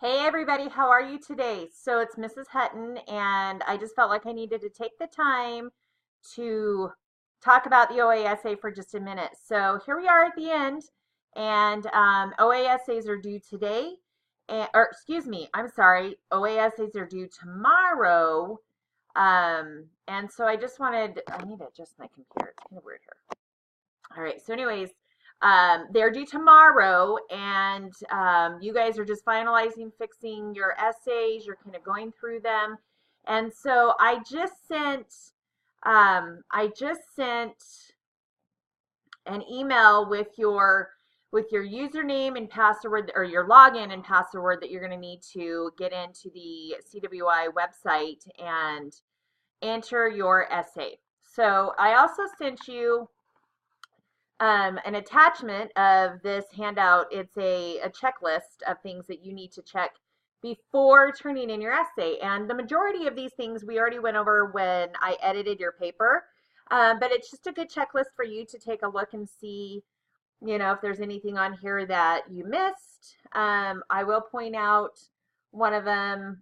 Hey everybody, how are you today? So it's Mrs. Hutton, and I just felt like I needed to take the time to talk about the OASA for just a minute. So here we are at the end, and OASAs are due today, or excuse me, I'm sorry, OASAs are due tomorrow. And so I need to adjust my computer. It's kind of weird here. All right. So, anyways, they're due tomorrow, and you guys are just finalizing, fixing your essays. You're kind of going through them, and so I just sent an email with your username and password, or your login and password that you're going to need to get into the CWI website and enter your essay. So I also sent you an attachment of this handout. It's a checklist of things that you need to check before turning in your essay. And the majority of these things we already went over when I edited your paper, but it's just a good checklist for you to take a look and see, if there's anything on here that you missed. I will point out one of them.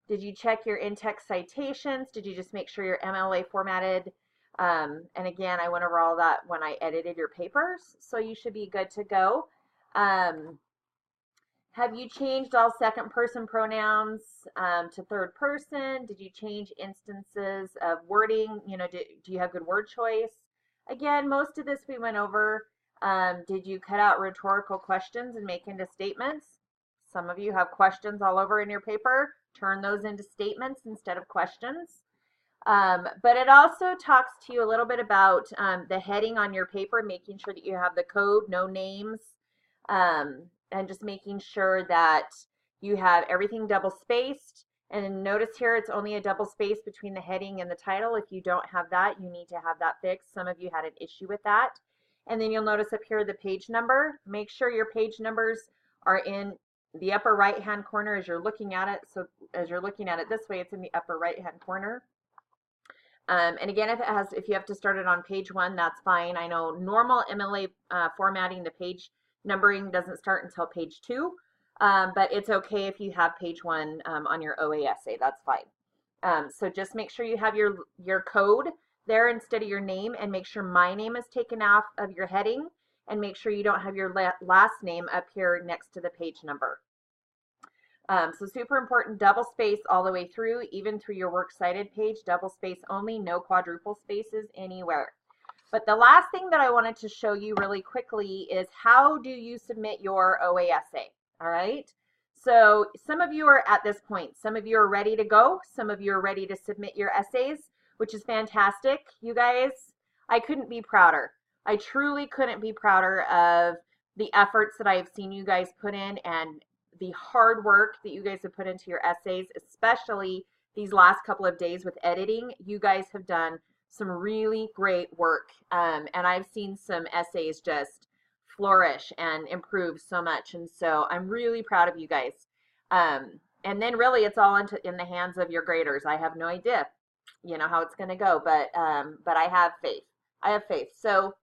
Did you check your in-text citations? Did you just make sure your MLA formatted? And again, I went over all that when I edited your papers, so you should be good to go. Have you changed all second person pronouns to third person? Did you change instances of wording? Do you have good word choice? Again, most of this we went over. Did you cut out rhetorical questions and make into statements? Some of you have questions all over in your paper. Turn those into statements instead of questions. But it also talks to you a little bit about the heading on your paper, making sure that you have the code, no names, and just making sure that you have everything double spaced. And notice here it's only a double space between the heading and the title. If you don't have that, you need to have that fixed. Some of you had an issue with that. And then you'll notice up here the page number. Make sure your page numbers are in the upper right hand corner as you're looking at it. So as you're looking at it this way, it's in the upper right hand corner. And again, if you have to start it on page 1, that's fine. I know normal MLA formatting, the page numbering doesn't start until page 2, but it's okay if you have page 1 on your OASA. That's fine. So just make sure you have your code there instead of your name, and make sure my name is taken off of your heading, and make sure you don't have your last name up here next to the page number. So super important, double space all the way through, even through your works cited page, double space only, no quadruple spaces anywhere. But the last thing that I wanted to show you really quickly is how do you submit your OASA, all right? So some of you are at this point. Some of you are ready to go. Some of you are ready to submit your essays, which is fantastic. You guys, I couldn't be prouder. I truly couldn't be prouder of the efforts that I've seen you guys put in, and the hard work that you guys have put into your essays, especially these last couple of days with editing. You guys have done some really great work, and I've seen some essays just flourish and improve so much, and so I'm really proud of you guys. And then really it's all in the hands of your graders. I have no idea, how it's going to go, but I have faith. I have faith. So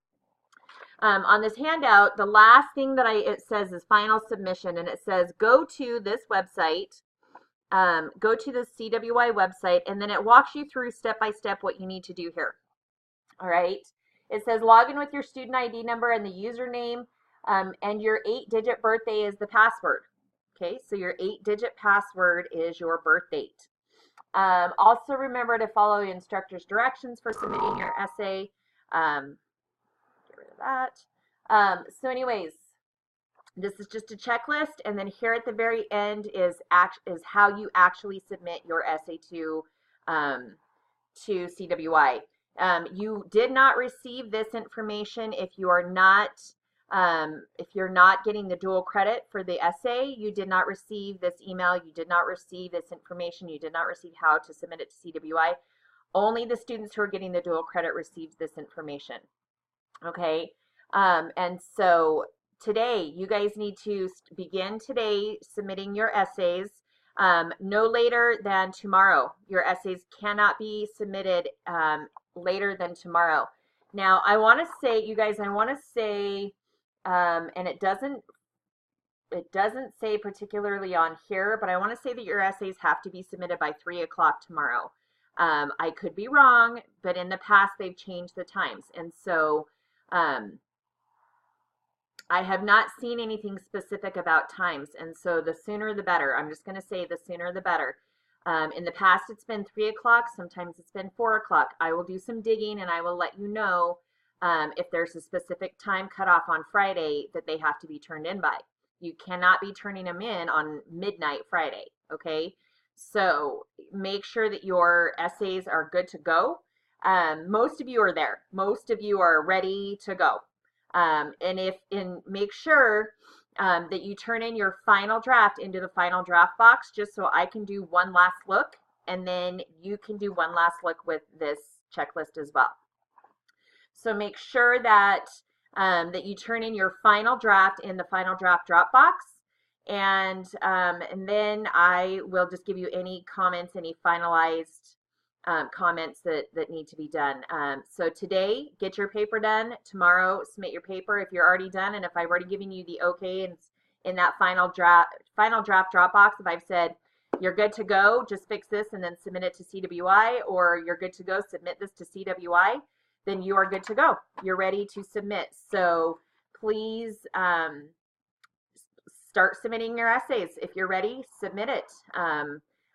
on this handout, the last thing that it says is final submission, and it says go to this website, go to the CWI website, and then it walks you through step by step what you need to do here. All right. It says log in with your student ID number and the username, and your 8-digit birthday is the password. Okay, so your 8-digit password is your birth date. Also remember to follow the instructor's directions for submitting your essay. Get rid of that. So anyways, this is just a checklist, and then here at the very end is how you actually submit your essay to CWI. You did not receive this information if you're not getting the dual credit for the essay. You did not receive this email. You did not receive this information. You did not receive how to submit it to CWI. Only the students who are getting the dual credit received this information. Okay, and so today you guys need to begin today submitting your essays. No later than tomorrow. Your essays cannot be submitted later than tomorrow. Now I want to say, you guys, and it doesn't it doesn't say particularly on here, but I want to say that your essays have to be submitted by 3 o'clock tomorrow. I could be wrong, but in the past they've changed the times. And so I have not seen anything specific about times. And so the sooner the better. I'm just going to say the sooner the better. In the past, it's been 3 o'clock. Sometimes it's been 4 o'clock. I will do some digging and I will let you know if there's a specific time cutoff on Friday that they have to be turned in by. You cannot be turning them in on midnight Friday, okay? So make sure that your essays are good to go. Most of you are there. Most of you are ready to go. Make sure that you turn in your final draft into the final draft box just so I can do one last look, and then you can do one last look with this checklist as well. So make sure that that you turn in your final draft in the final draft drop box, and then I will just give you any comments, any finalized comments that need to be done. So today, get your paper done. Tomorrow, submit your paper if you're already done, and if I've already given you the okay and in that final draft drop box, if I've said you're good to go, just fix this and then submit it to CWI, or you're good to go, submit this to CWI, then you are good to go. You're ready to submit. So please start submitting your essays. If you're ready, submit it.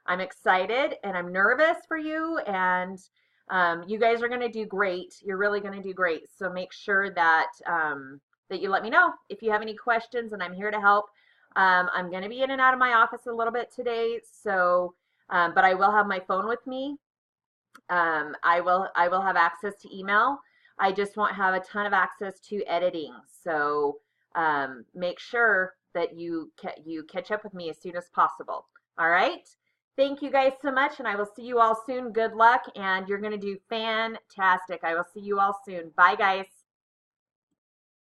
I'm excited and I'm nervous for you, and you guys are going to do great. You're really going to do great. So make sure that that you let me know if you have any questions, and I'm here to help. I'm going to be in and out of my office a little bit today, so but I will have my phone with me. I will have access to email. I just won't have a ton of access to editing. So make sure that you catch up with me as soon as possible. All right. Thank you guys so much, and I will see you all soon. Good luck, and you're going to do fantastic. I will see you all soon. Bye, guys.